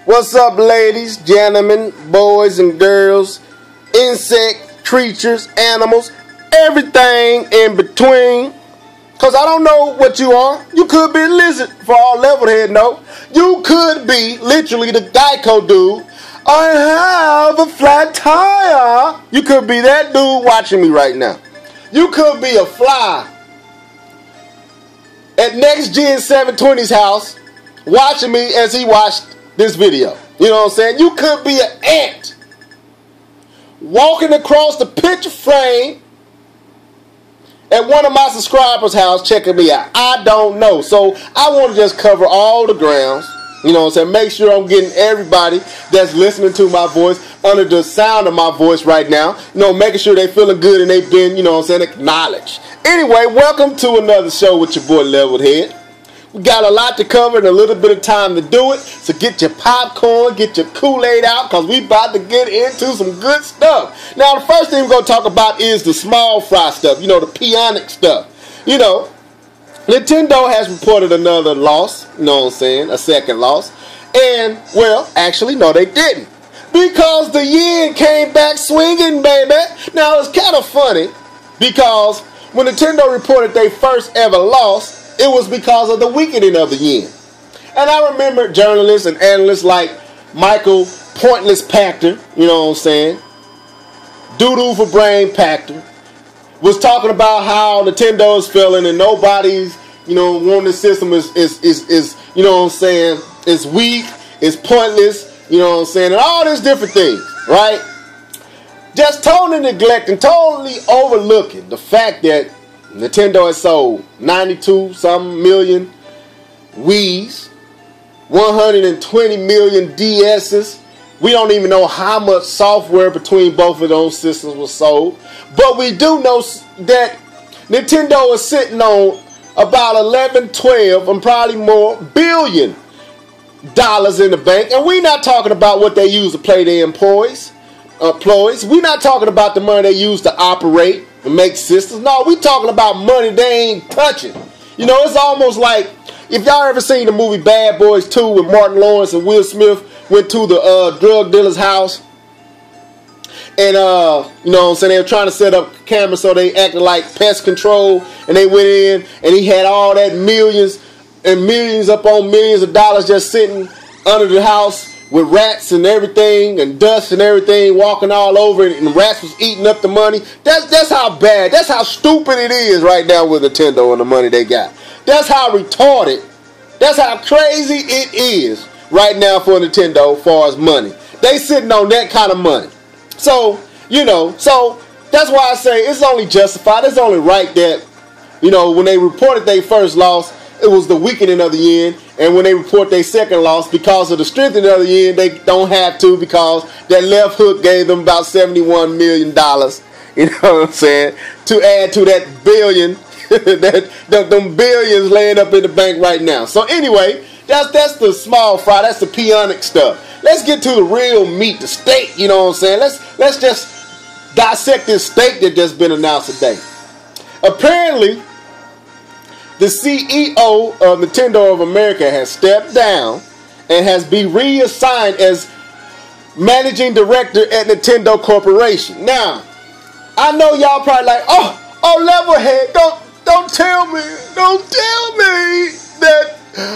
What's up, ladies, gentlemen, boys and girls, insect, creatures, animals, everything in between? Because I don't know what you are. You could be a lizard, for all level head know. You could be literally the Geico dude. I have a flat tire. You could be that dude watching me right now. You could be a fly at Next Gen 720's house watching me as he watched this video. You know what I'm saying? You could be an ant walking across the picture frame at one of my subscribers' house checking me out. I don't know. So I want to just cover all the grounds. You know what I'm saying? Make sure I'm getting everybody that's listening to my voice under the sound of my voice right now. You know, making sure they're feeling good and they've been, you know what I'm saying, acknowledged. Anyway, welcome to another show with your boy Leveled Head. We got a lot to cover and a little bit of time to do it. So get your popcorn, get your Kool-Aid out, because we about to get into some good stuff. Now, the first thing we're going to talk about is the small fry stuff. You know, the peonic stuff. You know, Nintendo has reported another loss. You know what I'm saying? A second loss. And, well, actually, no, they didn't. Because the yen came back swinging, baby. Now, it's kind of funny because when Nintendo reported their first ever loss, it was because of the weakening of the yen. And I remember journalists and analysts like Michael Pointless Pachter, you know what I'm saying, Doodoo for Brain Pachter, was talking about how Nintendo is feeling and nobody's, you know, wanting the system is you know what I'm saying, is weak, is pointless, you know what I'm saying, and all these different things, right? Just totally neglecting, totally overlooking the fact that Nintendo has sold 92-something million Wii's, 120 million DS's. We don't even know how much software between both of those systems was sold. But we do know that Nintendo is sitting on about 11, 12, and probably more billion dollars in the bank. And we're not talking about what they use to pay their employees. We're not talking about the money they use to operate and make systems. No, we talking about money they ain't touching. You know, it's almost like, if y'all ever seen the movie Bad Boys 2 with Martin Lawrence and Will Smith went to the drug dealer's house, and you know what I'm saying, they were trying to set up cameras so they acted like pest control, and they went in and he had all that millions and millions upon millions of dollars just sitting under the house with rats and everything and dust and everything walking all over it, and the rats was eating up the money. That's how bad, that's how stupid it is right now with Nintendo and the money they got. That's how retarded, that's how crazy it is right now for Nintendo as far as money. They sitting on that kind of money. So, you know, so that's why I say it's only justified, it's only right that, you know, when they reported their first loss, it was the weakening of the yen, and when they report their second loss, because of the strengthening of the yen, they don't have to, because that left hook gave them about $71 million, you know what I'm saying, to add to that billion, them billions laying up in the bank right now. So anyway, that's the small fry, that's the peonic stuff. Let's get to the real meat, the steak, you know what I'm saying. Let's just dissect this steak that just been announced today. Apparently, the CEO of Nintendo of America has stepped down and has been reassigned as managing director at Nintendo Corporation. Now, I know y'all probably like, oh, level head, don't tell me that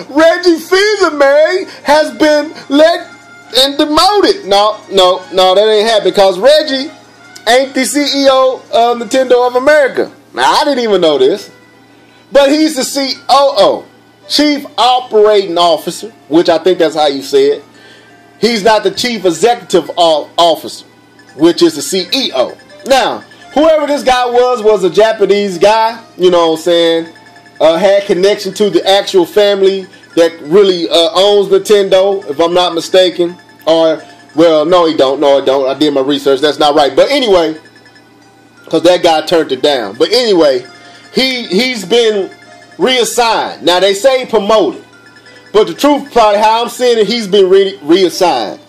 Reggie Fils-Aimé has been let and demoted. No, that ain't happening, because Reggie ain't the CEO of Nintendo of America. Now, I didn't even know this. But he's the COO, Chief Operating Officer, which I think that's how you say it. He's not the Chief Executive Officer, which is the CEO. Now, whoever this guy was a Japanese guy, you know what I'm saying, had connection to the actual family that really owns Nintendo, if I'm not mistaken. Or, well, no, he don't. No, I don't. I did my research. That's not right. But anyway, because that guy turned it down. But anyway, he's been reassigned. Now, they say promoted, but the truth, probably how I'm seeing it, he's been reassigned.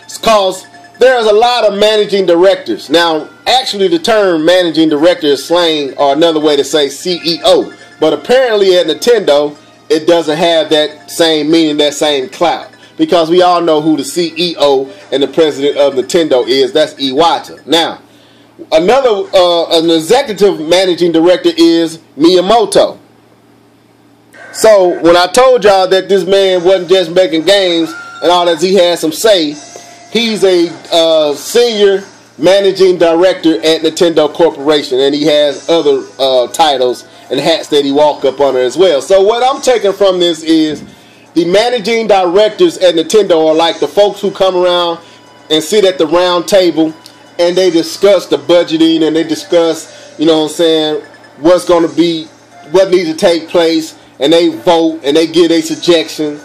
It's because there's a lot of managing directors. Now, actually, the term managing director is slang, or another way to say CEO. But apparently at Nintendo, it doesn't have that same meaning, that same clout. because we all know who the CEO and the president of Nintendo is. That's Iwata. Now, an executive managing director is Miyamoto. So when I told y'all that this man wasn't just making games and all that, he had some say. He's a senior managing director at Nintendo Corporation, and he has other titles and hats that he walk up under as well. So what I'm taking from this is the managing directors at Nintendo are like the folks who come around and sit at the round table and they discuss the budgeting and they discuss, you know what I'm saying, what's going to be, what needs to take place, and they vote and they give their suggestions,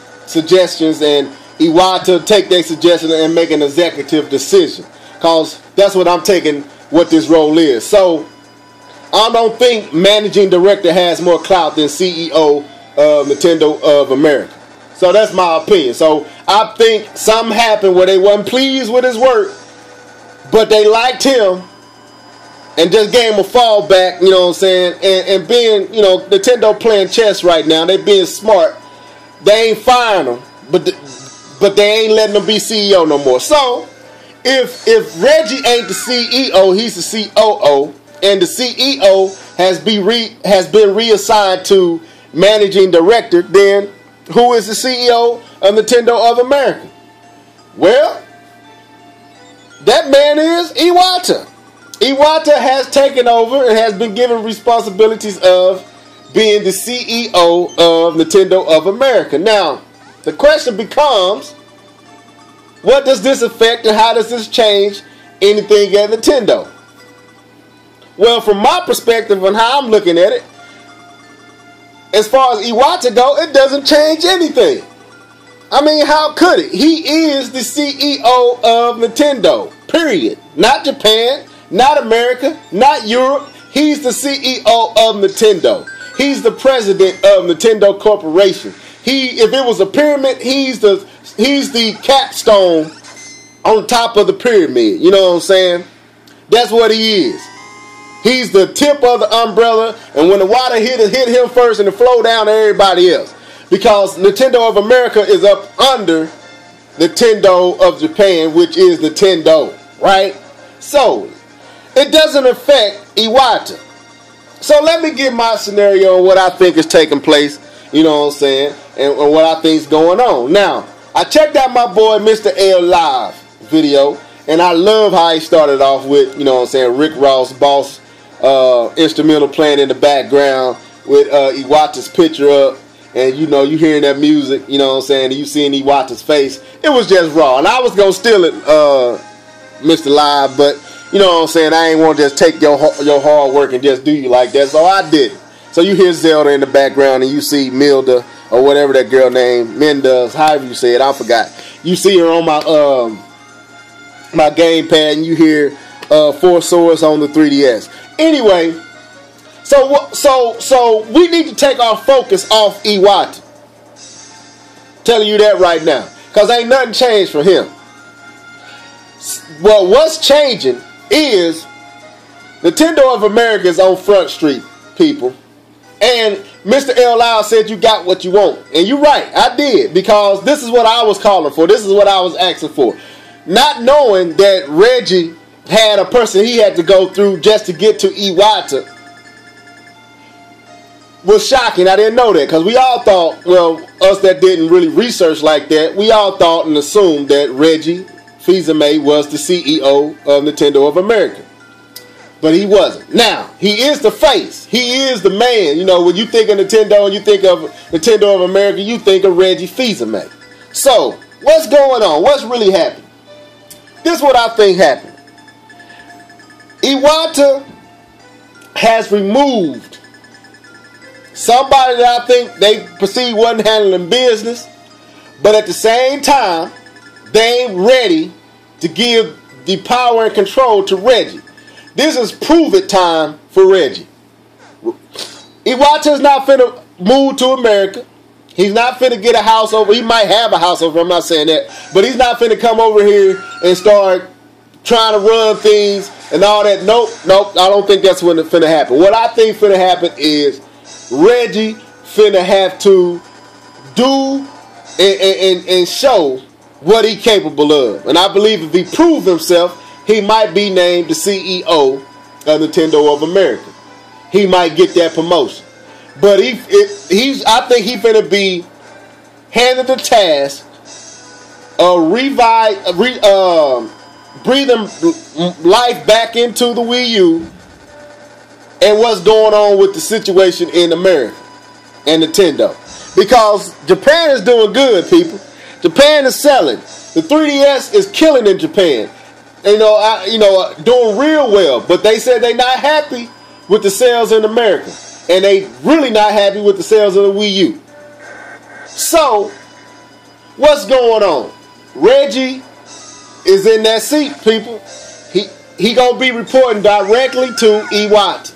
and Iwata take their suggestions and make an executive decision. Because that's what I'm taking what this role is. So I don't think managing director has more clout than CEO of Nintendo of America. So that's my opinion. So I think something happened where they weren't pleased with his work, but they liked him and just gave him a fallback, you know what I'm saying? And being, you know, Nintendo playing chess right now, they being smart. They ain't firing him, but they ain't letting him be CEO no more. So if Reggie ain't the CEO, he's the COO, and the CEO has been reassigned to managing director, then who is the CEO of Nintendo of America? Well, that man is Iwata. Iwata has taken over and has been given responsibilities of being the CEO of Nintendo of America. Now, the question becomes, what does this affect and how does this change anything at Nintendo? Well, from my perspective and how I'm looking at it, as far as Iwata go, it doesn't change anything. I mean, how could it? He is the CEO of Nintendo, period. Not Japan, not America, not Europe. He's the CEO of Nintendo. He's the president of Nintendo Corporation. If it was a pyramid, he's the capstone on top of the pyramid. You know what I'm saying? That's what he is. He's the tip of the umbrella, and when the water hit him first and it flow down to everybody else. Because Nintendo of America is up under Nintendo of Japan, which is Nintendo, right? So, it doesn't affect Iwata. So let me give my scenario on what I think is taking place, you know what I'm saying, and what I think is going on. Now, I checked out my boy Mr. L Live video, and I love how he started off with, you know what I'm saying, Rick Ross, Boss, instrumental playing in the background with Iwata's picture up, and you know, you hearing that music, you know what I'm saying, and you seeing Iwata's face. It was just raw, and I was going to steal it, Mr. Live, but you know what I'm saying, I ain't want to just take your hard work and just do you like that, so I did it. So you hear Zelda in the background, and you see Milda, or whatever that girl name, Mendes, however you say it, I forgot. You see her on my gamepad, and you hear Four Swords on the 3DS. Anyway, so we need to take our focus off Iwata. Telling you that right now, because ain't nothing changed for him. Well, what's changing is Nintendo of America is on Front Street, people. And Mr. L. Lyle said you got what you want. And you're right, I did. Because this is what I was calling for. This is what I was asking for. Not knowing that Reggie had a person he had to go through just to get to Iwata was shocking. I didn't know that. Because we all thought, well, us that didn't really research like that, we all thought and assumed that Reggie Fils-Aimé was the CEO of Nintendo of America. But he wasn't. Now, he is the face. He is the man. You know, when you think of Nintendo and you think of Nintendo of America, you think of Reggie Fils-Aimé. So, what's going on? What's really happening? This is what I think happened. Iwata has removed somebody that I think they perceive wasn't handling business, but at the same time, they ain't ready to give the power and control to Reggie. This is prove-it time for Reggie. Iwata's not finna move to America. He's not finna get a house over. He might have a house over, I'm not saying that. But he's not finna come over here and start trying to run things and all that. Nope, I don't think that's when it's finna happen. What I think finna happen is Reggie finna have to do and show what he's capable of. And I believe if he proves himself, he might be named the CEO of Nintendo of America. He might get that promotion. But I think he's going to be handed the task of breathing life back into the Wii U and what's going on with the situation in America and Nintendo. Because Japan is doing good, people. Japan is selling. The 3DS is killing in Japan. Doing real well. But they said they're not happy with the sales in America. And they really not happy with the sales of the Wii U. So, what's going on? Reggie is in that seat, people. He gonna be reporting directly to Iwata.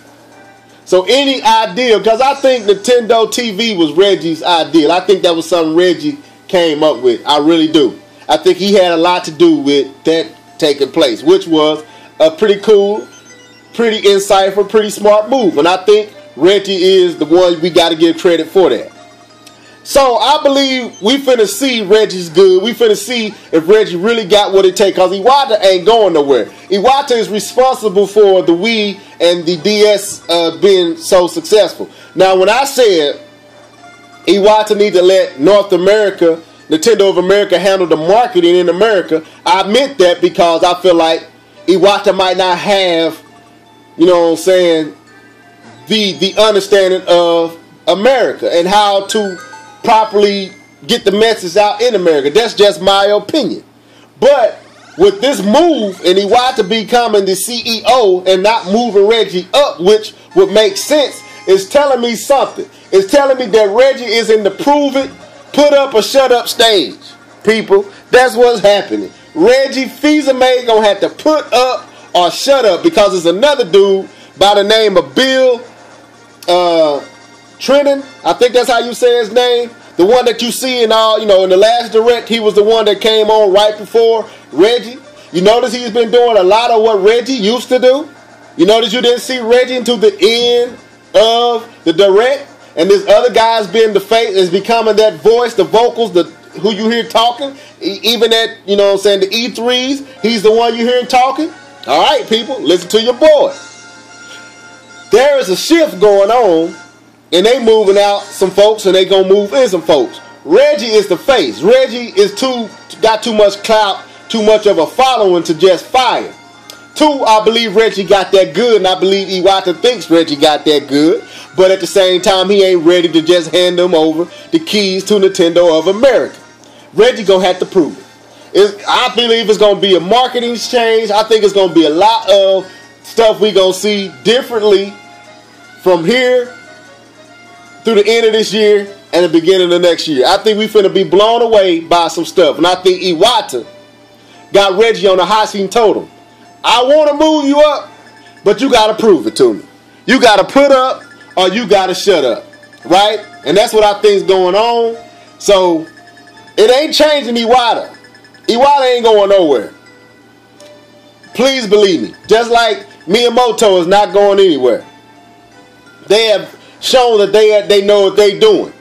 So any idea, because I think Nintendo TV was Reggie's idea. I think that was something Reggie came up with. I really do. I think he had a lot to do with that taking place, which was a pretty cool, pretty insightful, pretty smart move. And I think Reggie is the one we got to give credit for that. So I believe we finna see Reggie's good. We finna see if Reggie really got what it takes, because Iwata ain't going nowhere. Iwata is responsible for the Wii and the DS being so successful. Now, when I said Iwata need to let North America, Nintendo of America, handle the marketing in America, I meant that because I feel like Iwata might not have, you know what I'm saying, the understanding of America and how to properly get the message out in America. That's just my opinion. But with this move and Iwata becoming the CEO and not moving Reggie up, which would make sense, is telling me something. It's telling me that Reggie is in the prove it, put up or shut up stage. People, that's what's happening. Reggie Fils-Aimé gonna have to put up or shut up, because there's another dude by the name of Bill Trennan, I think that's how you say his name. The one that you see in all, in the last direct, he was the one that came on right before Reggie. You notice he's been doing a lot of what Reggie used to do. You notice you didn't see Reggie until the end of the direct, and this other guy's been the face, is becoming that voice, the vocals, who you hear talking. Even at, the E3s, he's the one you hear talking. All right, people, listen to your boy. There is a shift going on, and they moving out some folks, and they gonna move in some folks. Reggie is the face. Reggie is got too much clout, too much of a following to just fire. Two, I believe Reggie got that good, and I believe Iwata thinks Reggie got that good, but at the same time, he ain't ready to just hand them over the keys to Nintendo of America. Reggie gonna have to prove it. I believe it's gonna be a marketing change. I think it's gonna be a lot of stuff we gonna see differently from here through the end of this year and the beginning of next year. I think we finna be blown away by some stuff. And I think Iwata got Reggie on the hot seat and told him, I want to move you up, but you got to prove it to me. You got to put up or you got to shut up. Right? And that's what I think is going on. So, it ain't changing Iwata. Iwata ain't going nowhere. Please believe me. Just like Miyamoto is not going anywhere. They have shown that they know what they're doing.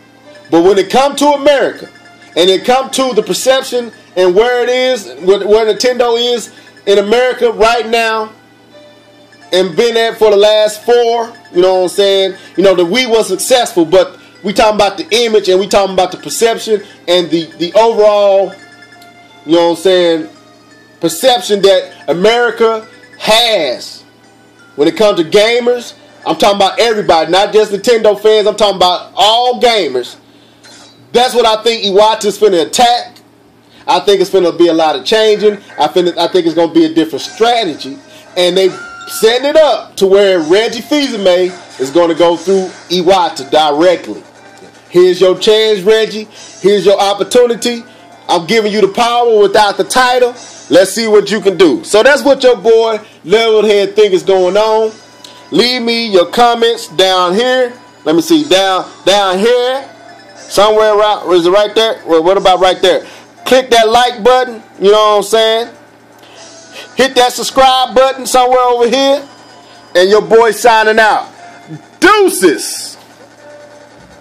But when it comes to America, and it comes to the perception and where it is, where Nintendo is in America right now, and been there for the last 4, you know what I'm saying? The Wii was successful, but we talking about the image and we talking about the perception and the overall, you know what I'm saying, perception that America has when it comes to gamers. I'm talking about everybody, not just Nintendo fans. I'm talking about all gamers. That's what I think Iwata's finna attack. I think it's finna be a lot of changing. I think it's gonna be a different strategy, and they setting it up to where Reggie Fils-Aimé is gonna go through Iwata directly. Here's your chance, Reggie. Here's your opportunity. I'm giving you the power without the title. Let's see what you can do. So that's what your boy Leveled Head think is going on. Leave me your comments down here. Let me see, down here. Somewhere around, is it right there? Well, what about right there? Click that like button, you know what I'm saying? Hit that subscribe button somewhere over here. And your boy signing out. Deuces.